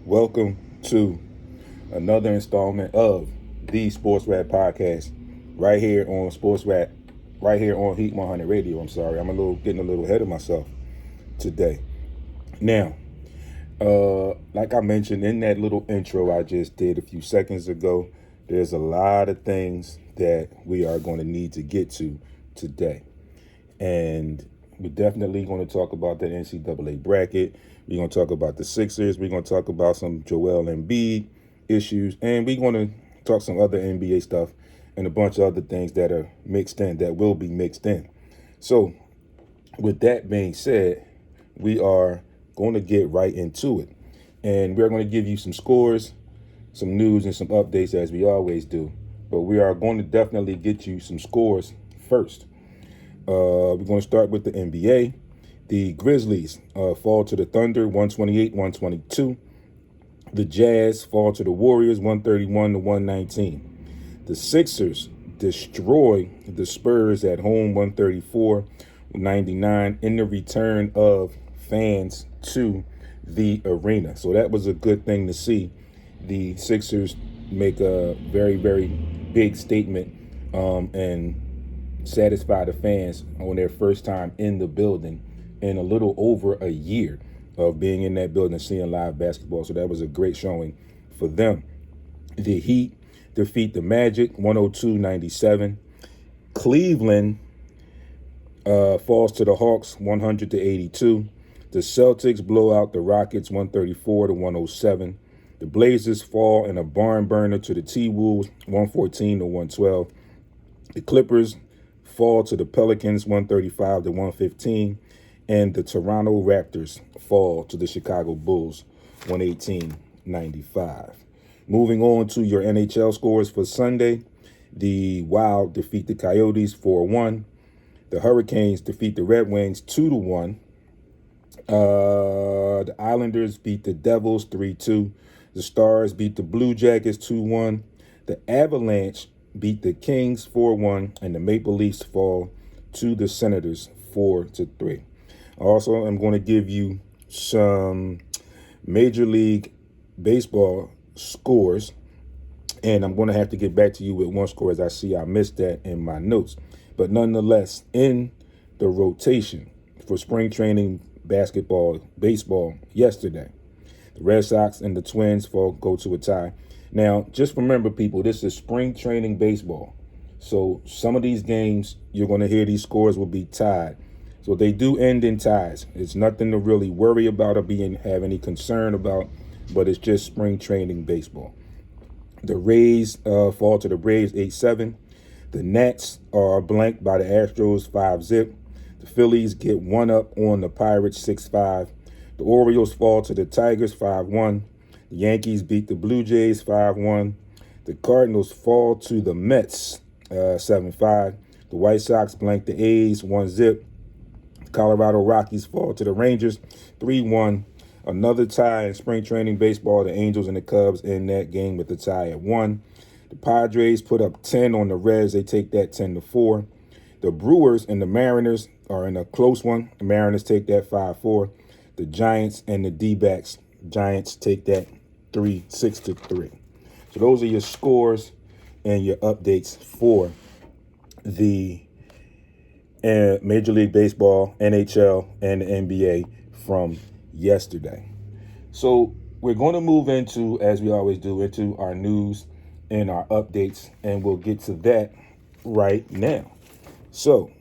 Welcome to another installment of the Sports Rap Podcast, right here on Sports Rap, right here on Heat 100 Radio. I'm sorry, I'm getting a little ahead of myself today. Now, like I mentioned in that little intro I just did a few seconds ago, there's a lot of things that we are going to need to get to today. And we're definitely going to talk about the NCAA bracket. We're going to talk about the Sixers. We're going to talk about some Joel Embiid issues. And we're going to talk some other NBA stuff and a bunch of other things that are mixed in, that will be mixed in. So with that being said, we are going to get right into it. And we're going to give you some scores, some news, and some updates as we always do. But we are going to definitely get you some scores first. We're going to start with the NBA. The Grizzlies fall to the Thunder, 128-122. The Jazz fall to the Warriors, 131-119. The Sixers destroy the Spurs at home, 134-99, in the return of fans to the arena. So that was a good thing to see. The Sixers make a very, very big statement and satisfy the fans on their first time in the building in a little over a year of being in that building, seeing live basketball. So that was a great showing for them. The Heat defeat the Magic 102-97. Cleveland falls to the Hawks 100-82. The Celtics blow out the Rockets 134-107. The Blazers fall in a barn burner to the T-Wolves 114-112. The Clippers fall to the Pelicans 135-115, and the Toronto Raptors fall to the Chicago Bulls 118-95. Moving on to your NHL scores for Sunday, the Wild defeat the Coyotes 4-1. The Hurricanes defeat the Red Wings 2-1. The Islanders beat the Devils 3-2. The Stars beat the Blue Jackets 2-1. The Avalanche beat the Kings 4-1, and the Maple Leafs fall to the Senators 4-3. Also, I'm going to give you some Major League Baseball scores, and I'm going to have to get back to you with one score as I see I missed that in my notes. But nonetheless, in the rotation for spring training baseball yesterday, the Red Sox and the Twins go to a tie. Now, just remember, people, this is spring training baseball. So some of these games, you're going to hear these scores will be tied. So they do end in ties. It's nothing to really worry about or have any concern about, but it's just spring training baseball. The Rays fall to the Braves 8-7. The Nats are blanked by the Astros 5-0. The Phillies get one up on the Pirates 6-5. The Orioles fall to the Tigers 5-1. The Yankees beat the Blue Jays 5-1. The Cardinals fall to the Mets 7-5. The White Sox blank the A's 1-0. The Colorado Rockies fall to the Rangers 3-1. Another tie in spring training baseball. The Angels and the Cubs in that game with the tie at 1. The Padres put up 10 on the Reds. They take that 10-4. The Brewers and the Mariners are in a close one. The Mariners take that 5-4. The Giants and the D-backs, Giants take that 6-3. So those are your scores and your updates for the Major League Baseball, NHL, and the NBA from yesterday. So we're going to move into, as we always do, into our news and our updates, and we'll get to that right now. So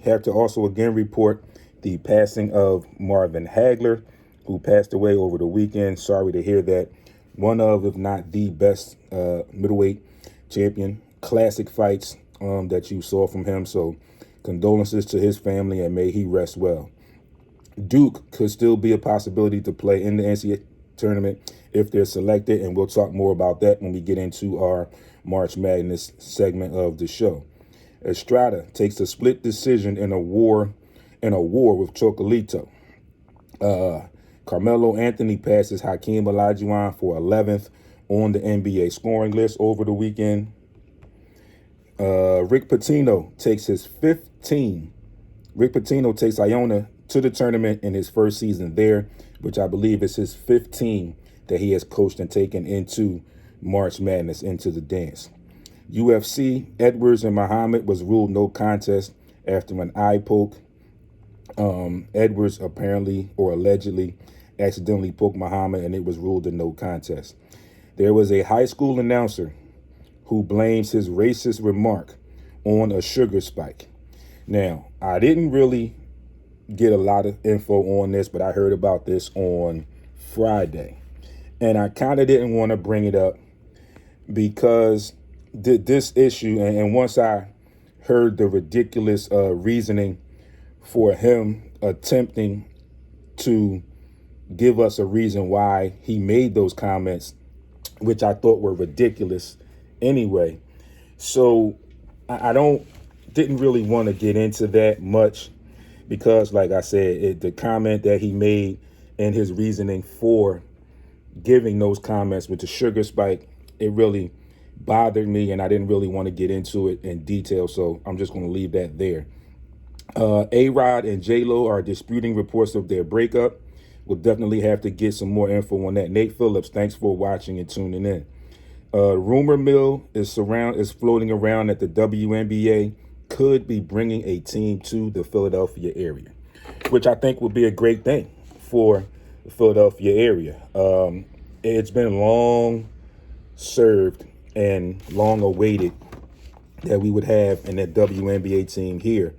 have to also again report the passing of Marvin Hagler, who passed away over the weekend. Sorry to hear that. One of, if not the best middleweight champion. Classic fights that you saw from him. So condolences to his family, and may he rest well. Duke could still be a possibility to play in the NCAA tournament if they're selected, and we'll talk more about that when we get into our March Madness segment of the show. Estrada takes a split decision in a war with Chocolatito. Carmelo Anthony passes Hakeem Olajuwon for 11th on the NBA scoring list over the weekend. Rick Pitino takes his 15. Rick Pitino takes Iona to the tournament in his first season there, which I believe is his 15th that he has coached and taken into March Madness, into the dance. UFC, Edwards and Muhammad was ruled no contest after an eye poke. Edwards apparently or allegedly accidentally poked Muhammad, and it was ruled a no contest. There was a high school announcer who blames his racist remark on a sugar spike. Now, I didn't really get a lot of info on this, but I heard about this on Friday. And I kind of didn't want to bring it up because this issue, and once I heard the ridiculous reasoning for him attempting to give us a reason why he made those comments, which I thought were ridiculous anyway. So I didn't really want to get into that much because, like I said, the comment that he made and his reasoning for giving those comments with the sugar spike, it really bothered me, and I didn't really want to get into it in detail, so I'm just going to leave that there. A-Rod and J-Lo are disputing reports of their breakup. We'll definitely have to get some more info on that. Nate Phillips, thanks for watching and tuning in. Rumor mill is floating around that the WNBA could be bringing a team to the Philadelphia area, which I think would be a great thing for the Philadelphia area. It's been long served and long awaited that we would have in that WNBA team here.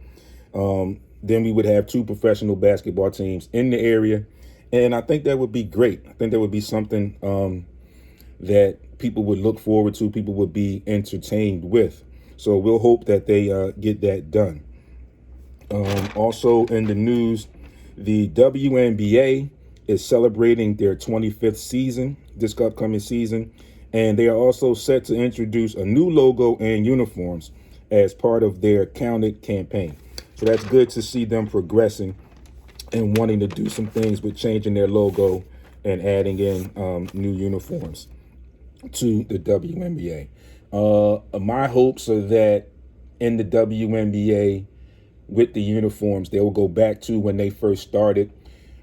Then we would have two professional basketball teams in the area. And I think that would be great. I think that would be something that people would look forward to, people would be entertained with. So we'll hope that they get that done. Also in the news, the WNBA is celebrating their 25th season, this upcoming season. And they are also set to introduce a new logo and uniforms as part of their Count It campaign. So that's good to see them progressing and wanting to do some things with changing their logo and adding in new uniforms to the WNBA. My hopes are that in the WNBA, with the uniforms, they will go back to when they first started,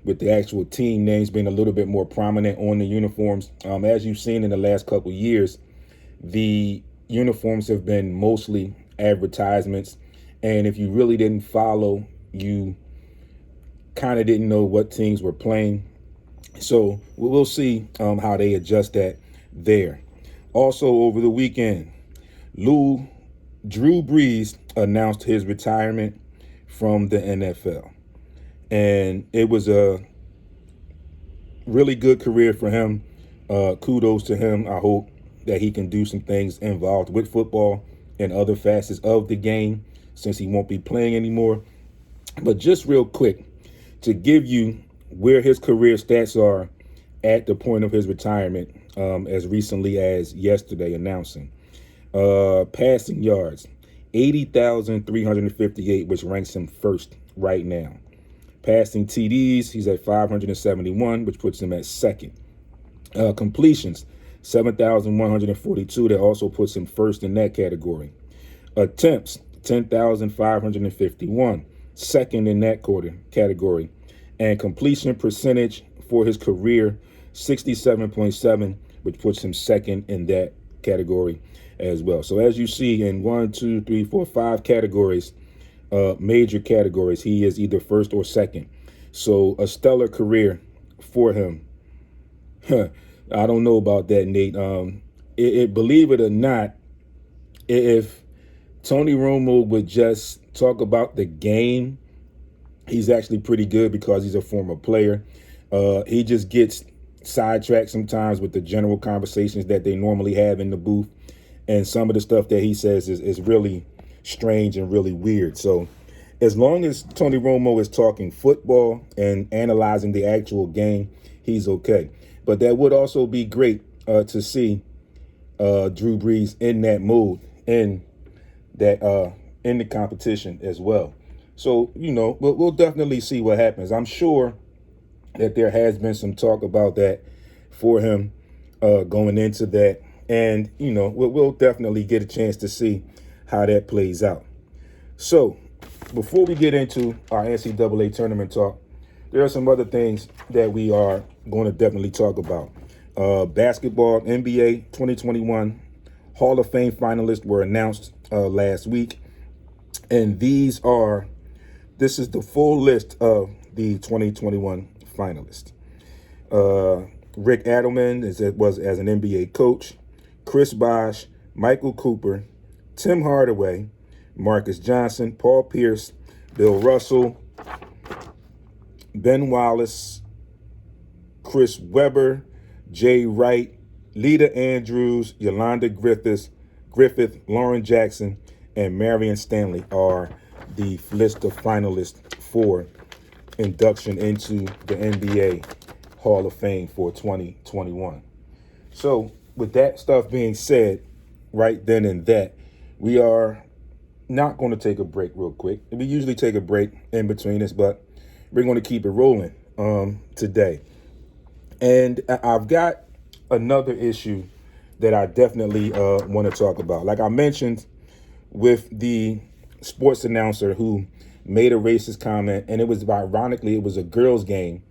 with the actual team names being a little bit more prominent on the uniforms. As you've seen in the last couple of years, the uniforms have been mostly advertisements. And if you really didn't follow, you kind of didn't know what teams were playing. So we'll see how they adjust that there. Also over the weekend, Drew Brees announced his retirement from the NFL. And it was a really good career for him. Kudos to him. I hope that he can do some things involved with football and other facets of the game since he won't be playing anymore. But just real quick, to give you where his career stats are at the point of his retirement, as recently as yesterday announcing. Passing yards, 80,358, which ranks him first right now. Passing TDs, he's at 571, which puts him at second. Completions, 7,142, that also puts him first in that category. Attempts, 10,551, second in that category. And completion percentage for his career, 67.7, which puts him second in that category as well. So as you see in 5 categories, major categories, he is either first or second. So a stellar career for him. I don't know about that, Nate. Believe it or not, if Tony Romo would just talk about the game, he's actually pretty good because he's a former player. He just gets sidetracked sometimes with the general conversations that they normally have in the booth. And some of the stuff that he says is really strange and really weird. So as long as Tony Romo is talking football and analyzing the actual game, he's okay. But that would also be great to see Drew Brees in that mode, in the competition as well. So, we'll definitely see what happens. I'm sure that there has been some talk about that for him going into that. And, we'll definitely get a chance to see how that plays out. So before we get into our NCAA tournament talk, there are some other things that we are going to definitely talk about. Basketball, NBA 2021 Hall of Fame finalists were announced last week. And this is the full list of the 2021 finalists. Rick Adelman was as an NBA coach, Chris Bosh, Michael Cooper, Tim Hardaway, Marcus Johnson, Paul Pierce, Bill Russell, Ben Wallace, Chris Webber, Jay Wright, Lita Andrews, Yolanda Griffith, Lauren Jackson, and Marion Stanley are the list of finalists for induction into the NBA Hall of Fame for 2021. So with that stuff being said, right then and that, we are not going to take a break real quick. We usually take a break in between this, but we're going to keep it rolling today. And I've got another issue that I definitely want to talk about. Like I mentioned with the sports announcer who made a racist comment, and it was ironically, it was a girls' game.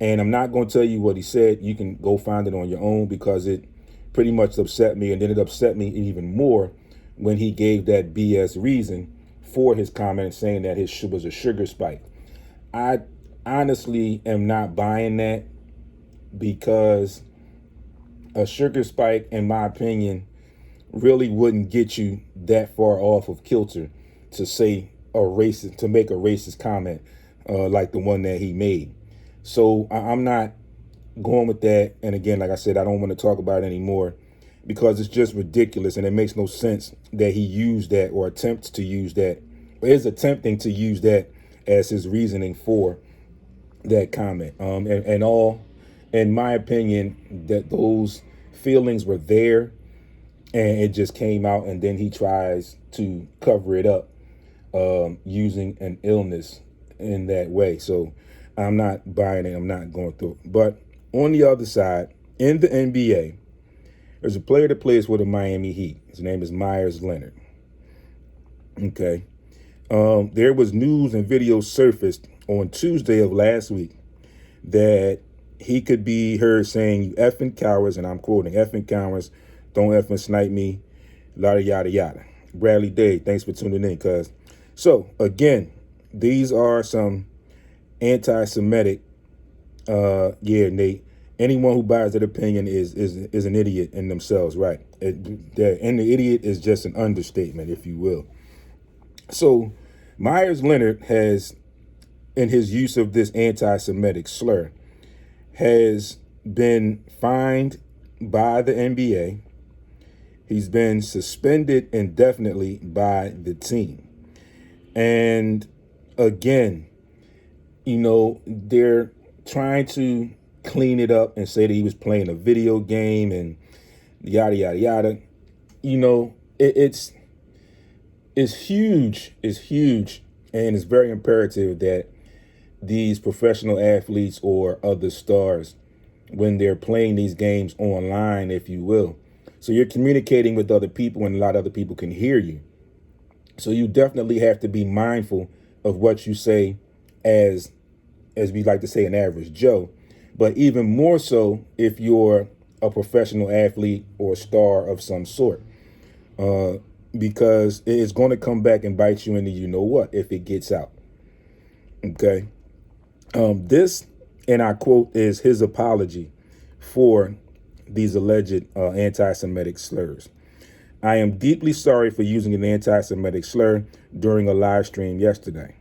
And I'm not going to tell you what he said. You can go find it on your own because it pretty much upset me. And then it upset me even more when he gave that BS reason for his comment, saying that his was a sugar spike. I honestly am not buying that, because a sugar spike, in my opinion, really wouldn't get you that far off of kilter to say to make a racist comment like the one that he made. So I'm not going with that. And again, like I said, I don't want to talk about it anymore because it's just ridiculous, and it makes no sense that he used that or attempts to use that, or is attempting to use that as his reasoning for that comment. And all, in my opinion, that those feelings were there and it just came out, and then he tries to cover it up using an illness in that way. So I'm not buying it. I'm not going through it. But on the other side, in the NBA, there's a player that plays for the Miami Heat. His name is Myers Leonard. Okay. There was news and video surfaced on Tuesday of last week that he could be heard saying, "You effing cowards," and I'm quoting, "effing cowards, don't effing snipe me, yada, yada, yada." Bradley Day, thanks for tuning in, cuz. So, again, these are some anti-Semitic, Nate. Anyone who buys that opinion is an idiot in themselves, right? And the idiot is just an understatement, if you will. So Myers Leonard has, in his use of this anti-Semitic slur, has been fined by the NBA. He's been suspended indefinitely by the team. And again, they're trying to clean it up and say that he was playing a video game and yada, yada, yada. It's huge. It's huge. And it's very imperative that these professional athletes or other stars, when they're playing these games online, if you will, so you're communicating with other people and a lot of other people can hear you. So you definitely have to be mindful of what you say as we like to say, an average Joe, but even more so if you're a professional athlete or star of some sort, because it's going to come back and bite you in the you-know-what if it gets out. Okay. This, and I quote, is his apology for these alleged anti-Semitic slurs. "I am deeply sorry for using an anti-Semitic slur during a live stream yesterday.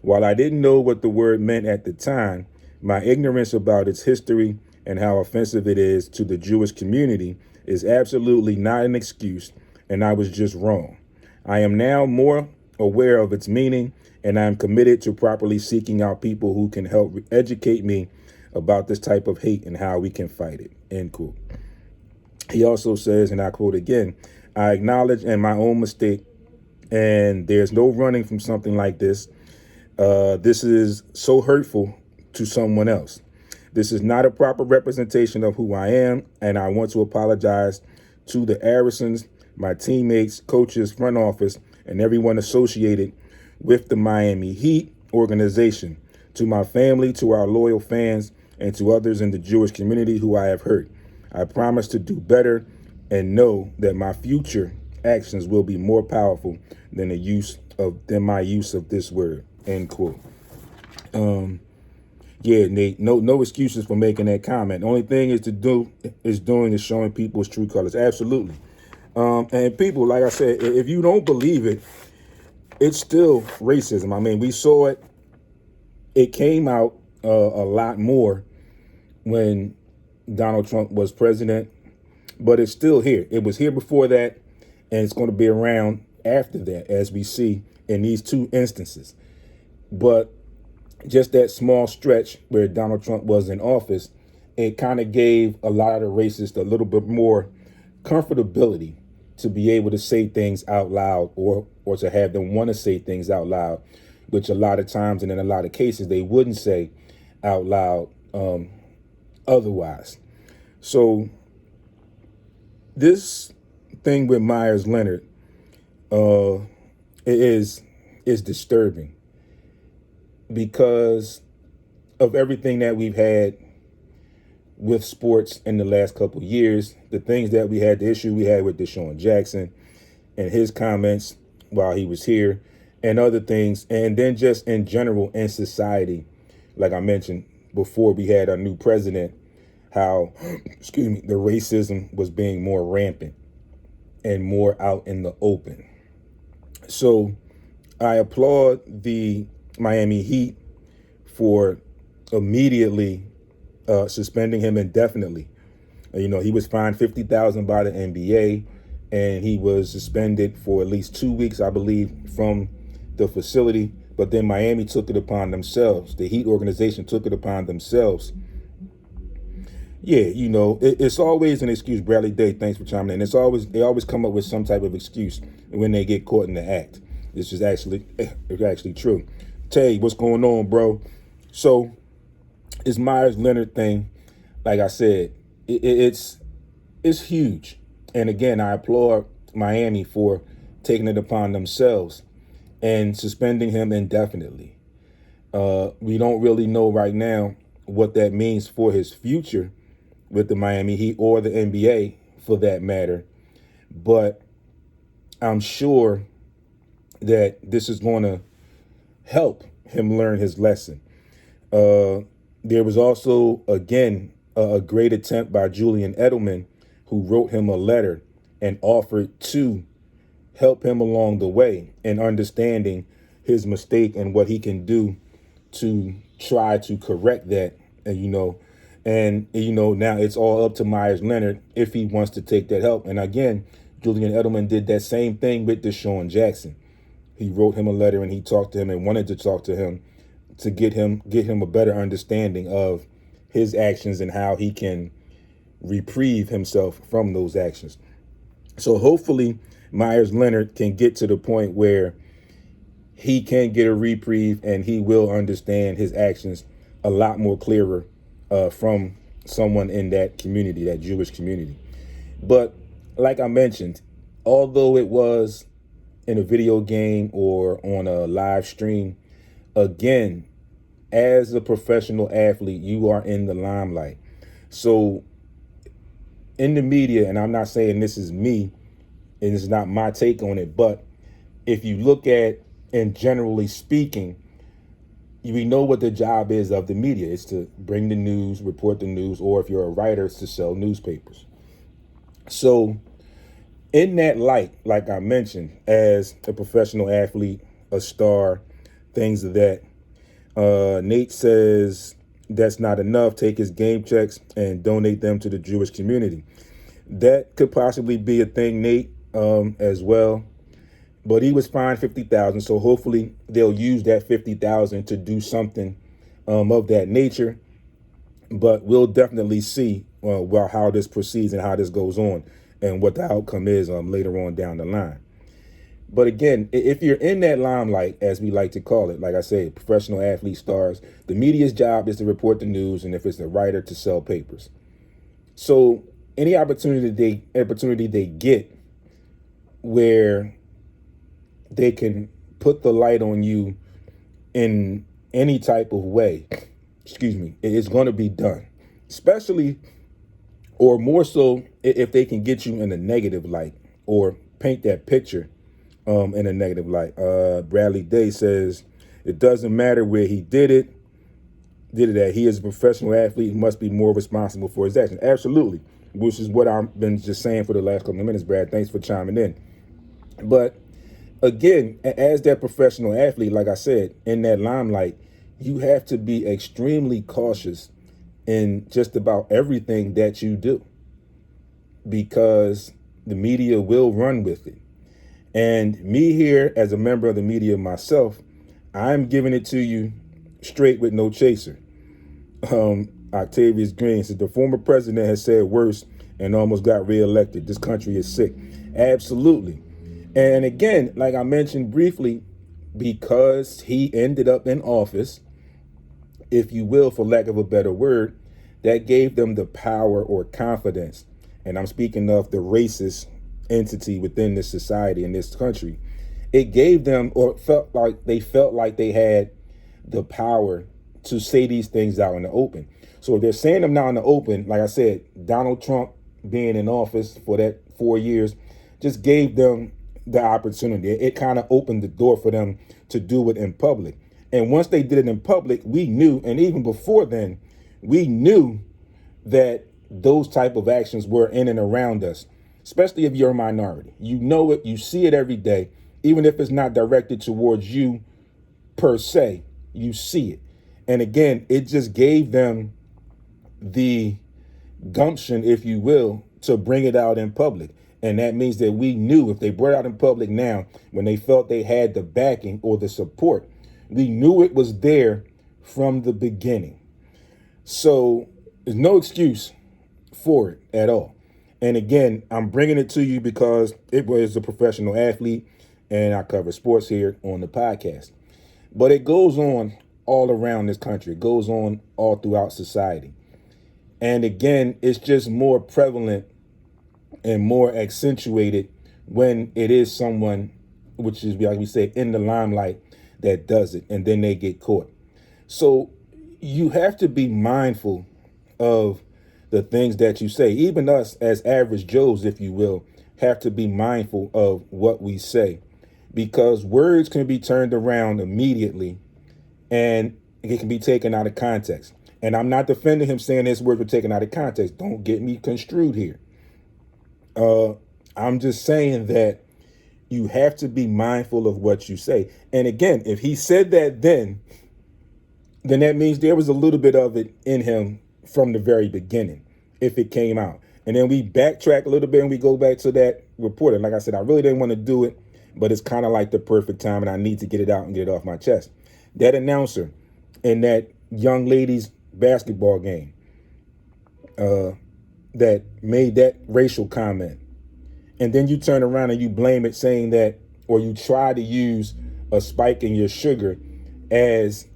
While I didn't know what the word meant at the time, my ignorance about its history and how offensive it is to the Jewish community is absolutely not an excuse, and I was just wrong. I am now more aware of its meaning, and I am committed to properly seeking out people who can help educate me about this type of hate and how we can fight it," end quote. He also says, and I quote again, "I acknowledge my own mistake, and there's no running from something like this. This is so hurtful to someone else. This is not a proper representation of who I am, and I want to apologize to the Arisons, my teammates, coaches, front office, and everyone associated with the Miami Heat organization, to my family, to our loyal fans, and to others in the Jewish community who I have hurt. I promise to do better and know that my future actions will be more powerful than my use of this word. End quote. Yeah, Nate, no excuses for making that comment. The only thing is showing people's true colors. Absolutely. And people, like I said, if you don't believe it, it's still racism. I mean, we saw it. It came out a lot more when Donald Trump was president, but it's still here. It was here before that, and it's going to be around after that, as we see in these two instances. But just that small stretch where Donald Trump was in office, it kind of gave a lot of the racists a little bit more comfortability to be able to say things out loud, or to have them want to say things out loud, which a lot of times and in a lot of cases they wouldn't say out loud otherwise. So this thing with Myers Leonard is disturbing because of everything that we've had with sports in the last couple of years, the things that we had, the issue we had with Deshaun Jackson and his comments while he was here, and other things, and then just in general in society, like I mentioned before we had our new president, how, the racism was being more rampant and more out in the open. So I applaud the Miami Heat for immediately suspending him indefinitely. He was fined $50,000 by the NBA, and he was suspended for at least 2 weeks, I believe, from the facility. But then Miami took it upon themselves. The Heat organization took it upon themselves. Yeah, it's always an excuse. Bradley Day, thanks for chiming in. They always come up with some type of excuse when they get caught in the act. It's actually true. Tay, what's going on, bro? So this Myers Leonard thing, like I said, it's huge. And again, I applaud Miami for taking it upon themselves and suspending him indefinitely. We don't really know right now what that means for his future with the Miami Heat or the NBA for that matter. But I'm sure that this is going to help him learn his lesson. There was also, again, a great attempt by Julian Edelman, who wrote him a letter and offered to help him along the way in understanding his mistake and what he can do to try to correct that. And now it's all up to Myers Leonard if he wants to take that help. And again, Julian Edelman did that same thing with Deshaun Jackson. He wrote him a letter and he talked to him and wanted to talk to him to get him a better understanding of his actions and how he can reprieve himself from those actions. So hopefully Myers Leonard can get to the point where he can get a reprieve and he will understand his actions a lot more clearer from someone in that community, that Jewish community. But like I mentioned, although it was in a video game or on a live stream, again, as a professional athlete, you are in the limelight. So in the media, and I'm not saying this is me, and it's not my take on it, but if you look at, and generally speaking, we know what the job is of the media. It's to bring the news, report the news, or if you're a writer, it's to sell newspapers. So in that light, like I mentioned, as a professional athlete, a star, things of that, Nate says that's not enough. Take his game checks and donate them to the Jewish community. That could possibly be a thing, Nate, as well. But he was fined $50,000, so hopefully they'll use that $50,000 to do something of that nature. But we'll definitely see how this proceeds and how this goes on and what the outcome is later on down the line. But again, if you're in that limelight, as we like to call it, like I say, professional athlete stars, the media's job is to report the news, and if it's a writer, to sell papers. So any opportunity they get where they can put the light on you in any type of way, it's going to be done, especially or more so if they can get you in a negative light or paint that picture in a negative light. Bradley Day says it doesn't matter where he did it at. He is a professional athlete. He must be more responsible for his actions. Absolutely, which is what I've been just saying for the last couple of minutes, Brad. Thanks for chiming in. But again, as that professional athlete, like I said, in that limelight, you have to be extremely cautious in just about everything that you do, because the media will run with it. And me here as a member of the media myself, I'm giving it to you straight with no chaser. Octavius Green says the former president has said worse and almost got reelected. This country is sick. Absolutely. And again, like I mentioned briefly, because he ended up in office, if you will, for lack of a better word, that gave them the power or confidence. And I'm speaking of the racist entity within this society in this country. It gave them, or felt like they had the power to say these things out in the open. So if they're saying them now in the open, like I said, Donald Trump being in office for that 4 years just gave them the opportunity. It kind of opened the door for them to do it in public. And once they did it in public, we knew, and even before then, we knew that those type of actions were in and around us, especially if you're a minority. You know it, you see it every day, even if it's not directed towards you per se, you see it. And again, it just gave them the gumption, if you will, to bring it out in public. And that means that we knew if they brought it out in public now, when they felt they had the backing or the support, we knew it was there from the beginning. So there's no excuse for it at all. And again, I'm bringing it to you because it was a professional athlete and I cover sports here on the podcast. But it goes on all around this country. It goes on all throughout society. And again, it's just more prevalent and more accentuated when it is someone, which is, like we say, in the limelight, that does it, and then they get caught. So you have to be mindful of the things that you say. Even us as average Joes, if you will, have to be mindful of what we say, because words can be turned around immediately and it can be taken out of context. And I'm not defending him saying his words were taken out of context. Don't get me construed here. I'm just saying that you have to be mindful of what you say. And again, if he said that then that means there was a little bit of it in him from the very beginning, if it came out. And then we backtrack a little bit and we go back to that reporter. Like I said, I really didn't want to do it, but it's kind of like the perfect time and I need to get it out and get it off my chest. That announcer in that young lady's basketball game that made that racial comment, and then you turn around and you blame it, saying that, or you try to use a spike in your sugar as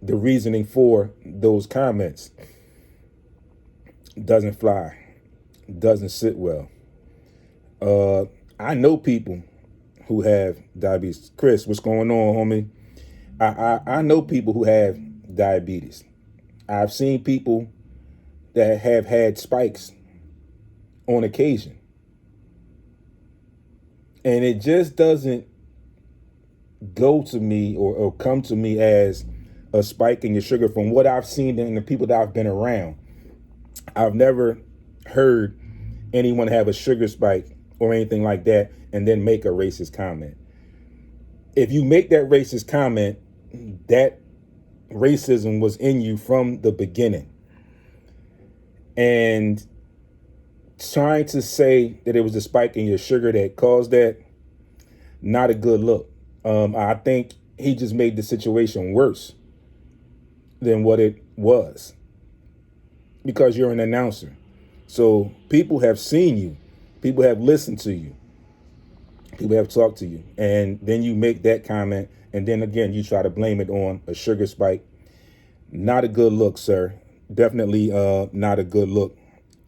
the reasoning for those comments. Doesn't fly, doesn't sit well. I know people who have diabetes. Chris, what's going on, homie? I know people who have diabetes. I've seen people that have had spikes on occasion. And it just doesn't go to me or come to me as a spike in your sugar from what I've seen in the people that I've been around. I've never heard anyone have a sugar spike or anything like that and then make a racist comment. If you make that racist comment, that racism was in you from the beginning. And trying to say that it was the spike in your sugar that caused that, not a good look. I think he just made the situation worse than what it was, because you're an announcer. So people have seen you, people have listened to you, people have talked to you, and then you make that comment, and then again you try to blame it on a sugar spike. Not a good look, sir. Definitely not a good look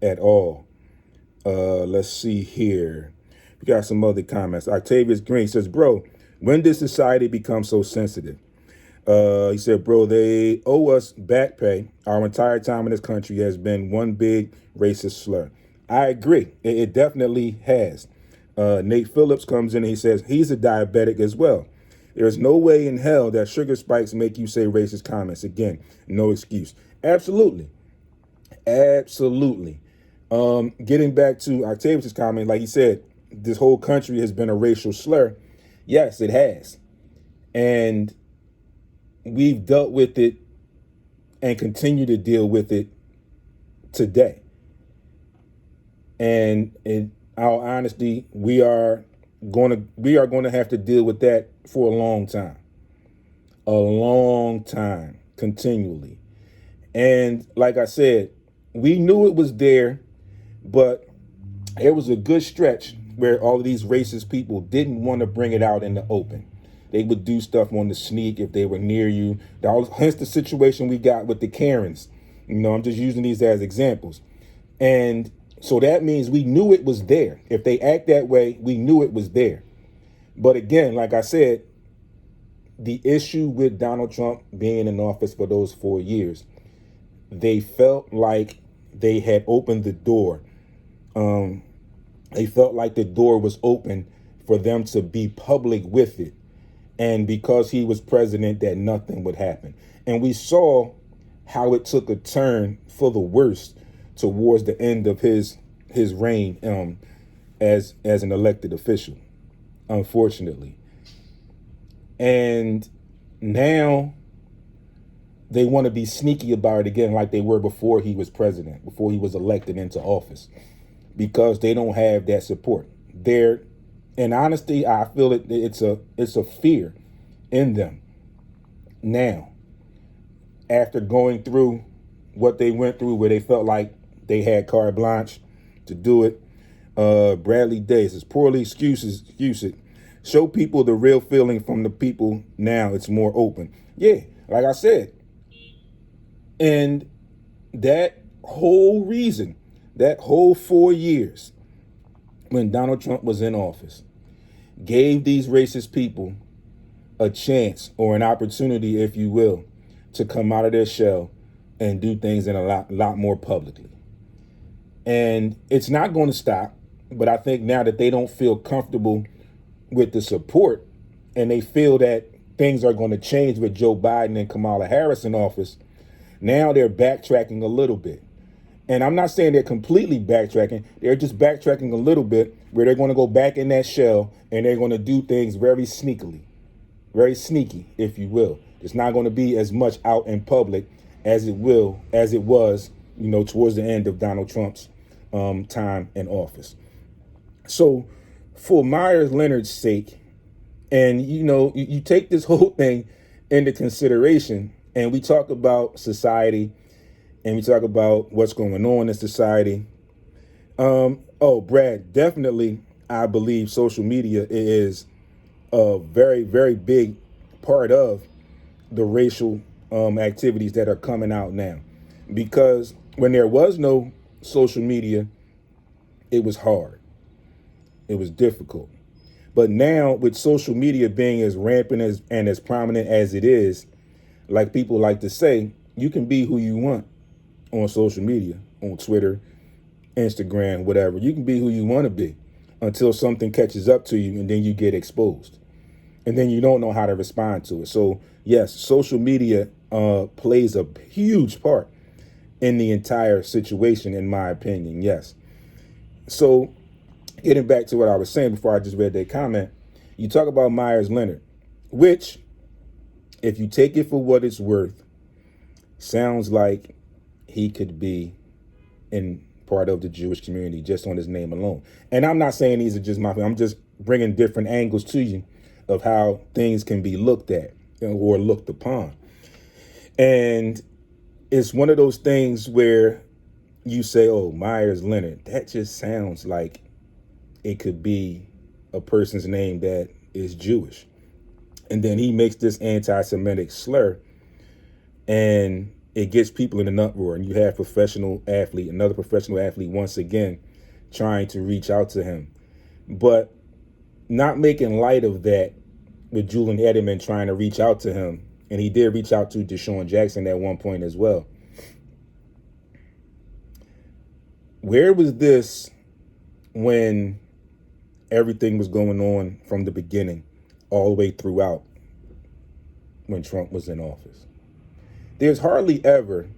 at all. Let's see here. We got some other comments. Octavius Green says, bro, when did society become so sensitive? He said, bro, they owe us back pay. Our entire time in this country has been one big racist slur. I agree. It definitely has. Nate Phillips comes in and he says he's a diabetic as well. There's no way in hell that sugar spikes make you say racist comments. Again, no excuse. Absolutely. Absolutely. Getting back to Octavius' comment, like he said, this whole country has been a racial slur. Yes, it has. And we've dealt with it and continue to deal with it today. And in our honesty, we are going to have to deal with that for a long time, continually. And like I said, we knew it was there, but there was a good stretch where all of these racist people didn't want to bring it out in the open. They would do stuff on the sneak if they were near you. Hence the situation we got with the Karens. I'm just using these as examples. And so that means we knew it was there. If they act that way, we knew it was there. But again, like I said, the issue with Donald Trump being in office for those 4 years, they felt like they had opened the door. They felt like the door was open for them to be public with it. And because he was president, that nothing would happen. And we saw how it took a turn for the worst towards the end of his reign as an elected official, unfortunately. And now they want to be sneaky about it again, like they were before he was president, before he was elected into office, because they don't have that support. In honesty, I feel it's a fear in them now, after going through what they went through, where they felt like they had carte blanche to do it. Bradley Day says, poorly excuse it. Show people the real feeling from the people now. It's more open. Yeah, like I said. And that whole reason, that whole 4 years when Donald Trump was in office, gave these racist people a chance, or an opportunity, if you will, to come out of their shell and do things in a lot more publicly. And it's not going to stop, but I think now that they don't feel comfortable with the support, and they feel that things are going to change with Joe Biden and Kamala Harris in office, now they're backtracking a little bit. And I'm not saying they're completely backtracking. They're just backtracking a little bit, where they're going to go back in that shell and they're going to do things very sneakily, very sneaky, if you will. It's not going to be as much out in public as it was, towards the end of Donald Trump's time in office. So for Myers Leonard's sake, and, you take this whole thing into consideration, and we talk about society, and we talk about what's going on in society. Brad, definitely, I believe social media is a very, very big part of the racial activities that are coming out now. Because when there was no social media, it was hard. It was difficult. But now, with social media being as rampant and as prominent as it is, like people like to say, you can be who you want on social media, on Twitter, Instagram, whatever. You can be who you want to be until something catches up to you, and then you get exposed. And then you don't know how to respond to it. So, yes, social media plays a huge part in the entire situation, in my opinion. Yes. So, getting back to what I was saying before I just read that comment, you talk about Myers Leonard, which, if you take it for what it's worth, sounds like he could be in part of the Jewish community just on his name alone. And I'm not saying these are just my, I'm just bringing different angles to you of how things can be looked at or looked upon. And it's one of those things where you say, oh, Myers Leonard, that just sounds like it could be a person's name that is Jewish. And then he makes this anti-Semitic slur, and it gets people in an uproar. And you have another professional athlete, once again, trying to reach out to him. But not making light of that with Julian Edelman trying to reach out to him And he did reach out to Deshaun Jackson at one point as well. Where was this when everything was going on from the beginning all the way throughout when Trump was in office? There's hardly ever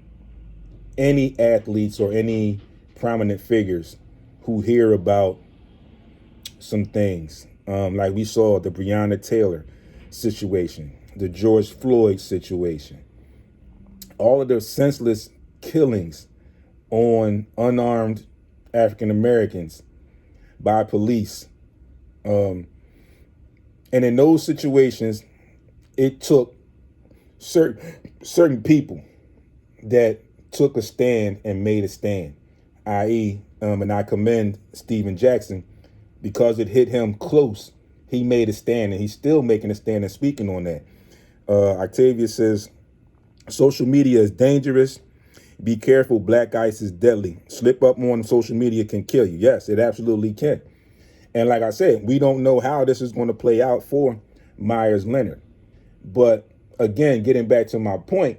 any athletes or any prominent figures who hear about some things. Like we saw the Breonna Taylor situation, the George Floyd situation, all of the senseless killings on unarmed African Americans by police. And in those situations, it took certain people that took a stand and made a stand, i.e., and I commend Stephen Jackson because it hit him close. He made a stand, and he's still making a stand and speaking on that. Octavia says, social media is dangerous. Be careful. Black ice is deadly. Slip up on social media can kill you. Yes, it absolutely can. And like I said, we don't know how this is going to play out for Myers Leonard. But again, getting back to my point,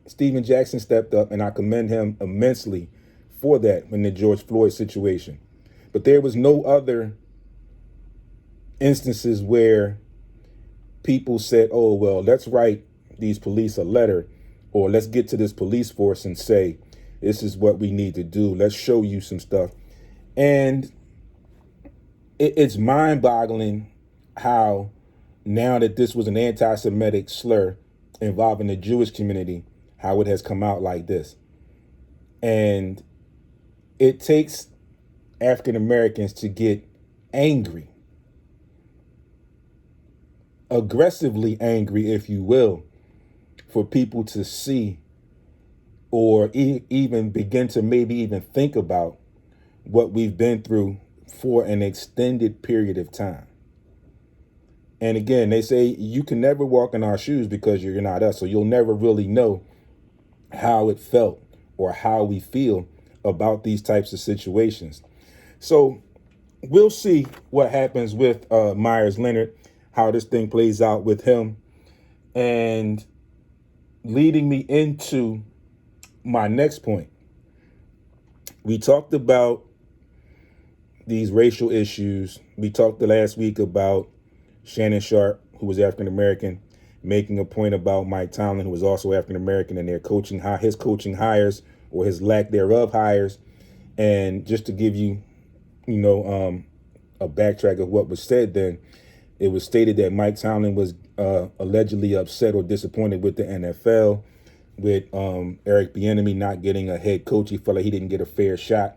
Stephen Jackson stepped up, and I commend him immensely for that in the George Floyd situation. But there was no other instances where people said, oh, well, let's write these police a letter, or let's get to this police force and say, this is what we need to do. Let's show you some stuff. And it's mind-boggling how now that this was an anti-Semitic slur involving the Jewish community, how it has come out like this. And it takes African Americans to get angry, aggressively angry, if you will, for people to see or even begin to maybe even think about what we've been through for an extended period of time. And again, they say you can never walk in our shoes because you're not us. So you'll never really know how it felt or how we feel about these types of situations. So we'll see what happens with Myers Leonard, how this thing plays out with him. And leading me into my next point, we talked about these racial issues. We talked the last week about Shannon Sharp, who was African American, making a point about Mike Tomlin, who was also African American, and their coaching, his coaching hires or his lack thereof hires. And just to give you, a backtrack of what was said then, it was stated that Mike Tomlin was allegedly upset or disappointed with the NFL, with Eric Bieniemy not getting a head coach. He felt like he didn't get a fair shot.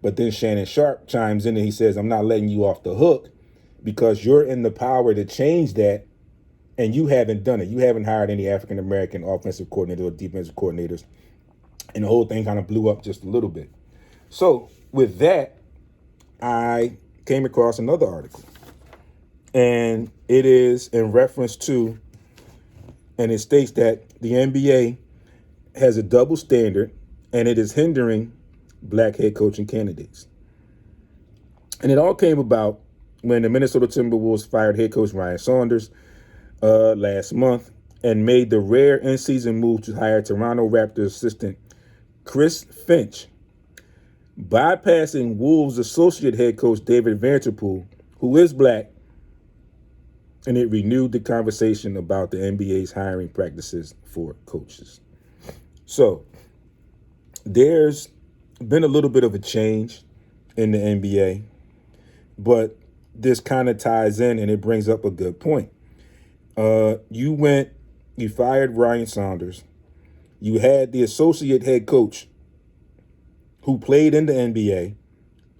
But then Shannon Sharp chimes in and he says, I'm not letting you off the hook because you're in the power to change that, and you haven't done it. You haven't hired any African-American offensive coordinators or defensive coordinators. And the whole thing kind of blew up just a little bit. So with that, I came across another article. And it is in reference to, and it states that the NBA has a double standard and it is hindering black head coaching candidates. And it all came about when the Minnesota Timberwolves fired head coach Ryan Saunders last month and made the rare in-season move to hire Toronto Raptors assistant Chris Finch, bypassing Wolves associate head coach David Vanterpool, who is black, and it renewed the conversation about the NBA's hiring practices for coaches. So there's been a little bit of a change in the NBA, but this kind of ties in and it brings up a good point. You fired Ryan Saunders. You had the associate head coach who played in the NBA,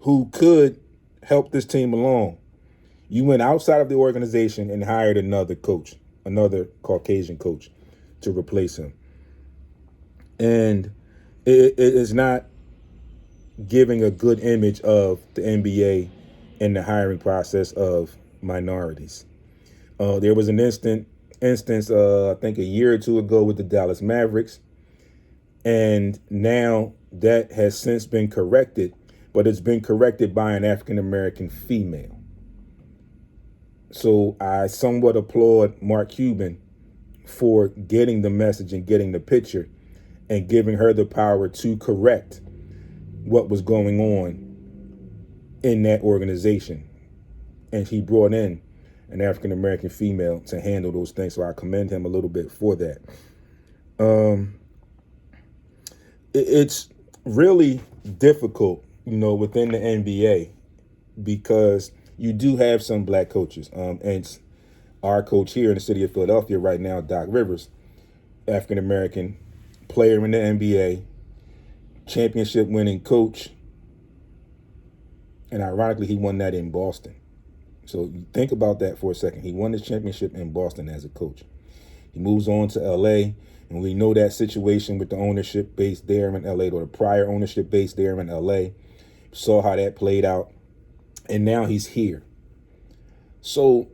who could help this team along. You went outside of the organization and hired another coach, another Caucasian coach to replace him. And it is not giving a good image of the NBA and the hiring process of minorities. There was an instance, I think a year or two ago with the Dallas Mavericks. And now that has since been corrected, but it's been corrected by an African-American female. So I somewhat applaud Mark Cuban for getting the message and getting the picture and giving her the power to correct what was going on in that organization. And he brought in an African-American female to handle those things. So I commend him a little bit for that. It's really difficult, within the NBA, because you do have some black coaches. And our coach here in the city of Philadelphia right now, Doc Rivers, African-American player in the NBA, championship winning coach. And ironically, he won that in Boston. So think about that for a second. He won the championship in Boston as a coach. He moves on to LA, and we know that situation with the ownership based there in LA, or the prior ownership based there in LA. Saw how that played out. And now he's here. So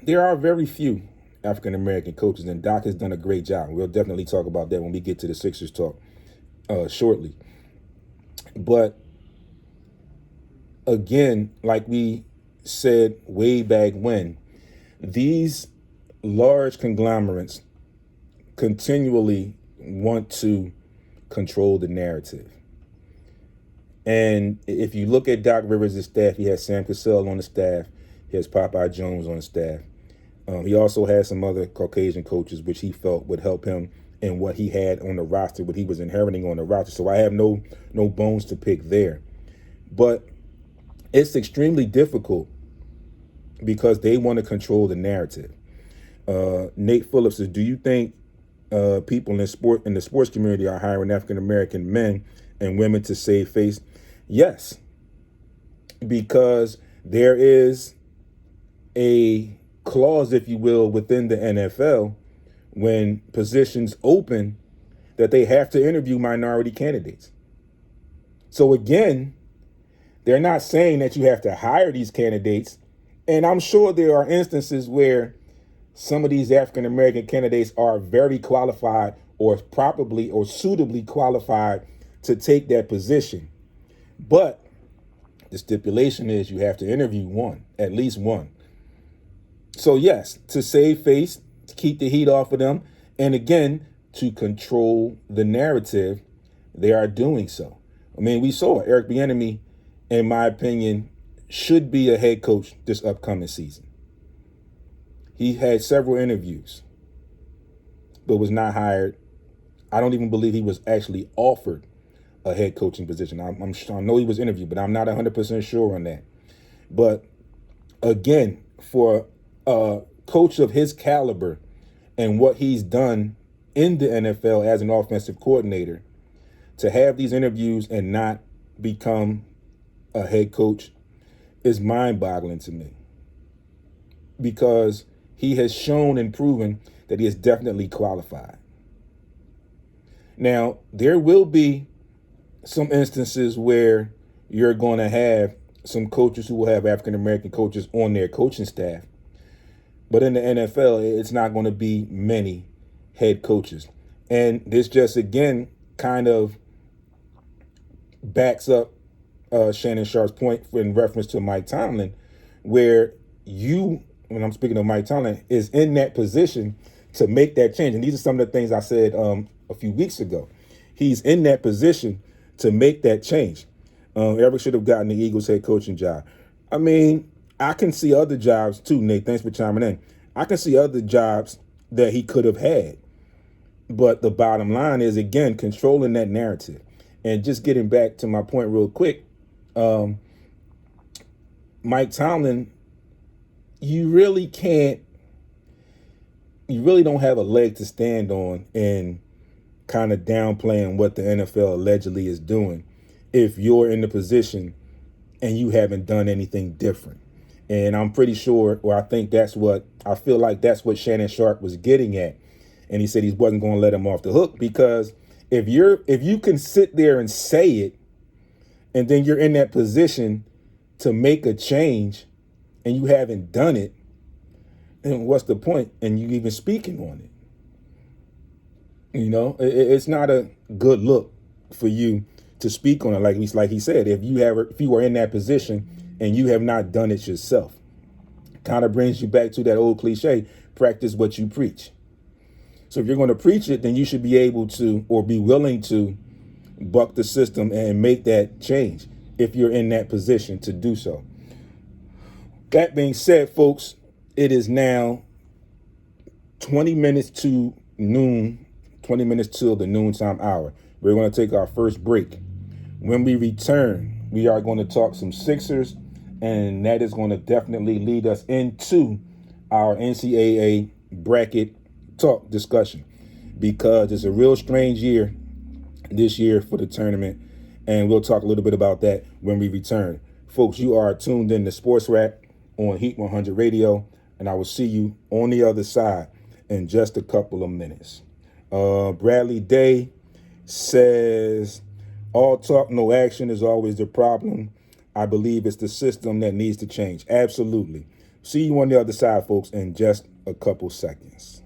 there are very few African-American coaches, and Doc has done a great job. We'll definitely talk about that when we get to the Sixers talk shortly. But again, like we said way back when, these large conglomerates continually want to control the narrative. And if you look at Doc Rivers' staff, he has Sam Cassell on the staff. He has Popeye Jones on the staff. He also has some other Caucasian coaches, which he felt would help him in what he had on the roster, what he was inheriting on the roster. So I have no bones to pick there. But it's extremely difficult because they want to control the narrative. Nate Phillips says, do you think people in the sports community are hiring African-American men and women to save face? Yes, because there is a clause, if you will, within the NFL when positions open that they have to interview minority candidates. So again, they're not saying that you have to hire these candidates. And I'm sure there are instances where some of these African-American candidates are very qualified or probably or suitably qualified to take that position. But the stipulation is you have to interview one, at least one. So yes, to save face, to keep the heat off of them, and again, to control the narrative, they are doing so. I mean, we saw it. Eric Bieniemy, in my opinion, should be a head coach this upcoming season. He had several interviews, but was not hired. I don't even believe he was actually offered a head coaching position. I know he was interviewed, but I'm not 100% sure on that. But again, for a coach of his caliber and what he's done in the NFL as an offensive coordinator, to have these interviews and not become a head coach is mind-boggling to me, because he has shown and proven that he is definitely qualified. Now, there will be some instances where you're going to have some coaches who will have African-American coaches on their coaching staff. But in the NFL, it's not going to be many head coaches. And this just, again, kind of backs up Shannon Sharp's point in reference to Mike Tomlin, where when I'm speaking of Mike Tomlin, is in that position to make that change. And these are some of the things I said a few weeks ago. He's in that position to make that change. Eric should have gotten the Eagles head coaching job. I mean, I can see other jobs too, Nate. Thanks for chiming in. I can see other jobs that he could have had. But the bottom line is, again, controlling that narrative. And just getting back to my point real quick, Mike Tomlin, you really don't have a leg to stand on in kind of downplaying what the NFL allegedly is doing if you're in the position and you haven't done anything different. And I'm pretty sure, or I feel like that's what Shannon Sharp was getting at. And he said he wasn't going to let him off the hook, because if you can sit there and say it, and then you're in that position to make a change and you haven't done it, then what's the point in you even speaking on it? It's not a good look for you to speak on it. Like he said, if you are in that position and you have not done it yourself, kind of brings you back to that old cliche: practice what you preach. So if you're going to preach it, then you should be able to, or be willing to, buck the system and make that change if you're in that position to do so. That being said, folks, it is now 20 minutes to noon, 20 minutes till the noontime hour. We're going to take our first break. When we return, we are going to talk some Sixers, and that is going to definitely lead us into our NCAA bracket talk discussion, because it's a real strange year this year for the tournament, and we'll talk a little bit about that when we return. Folks, you are tuned in to Sports Rap on Heat 100 Radio, and I will see you on the other side in just a couple of minutes. Bradley Day says, all talk, no action is always the problem. I believe it's the system that needs to change. Absolutely. See you on the other side, folks, in just a couple seconds.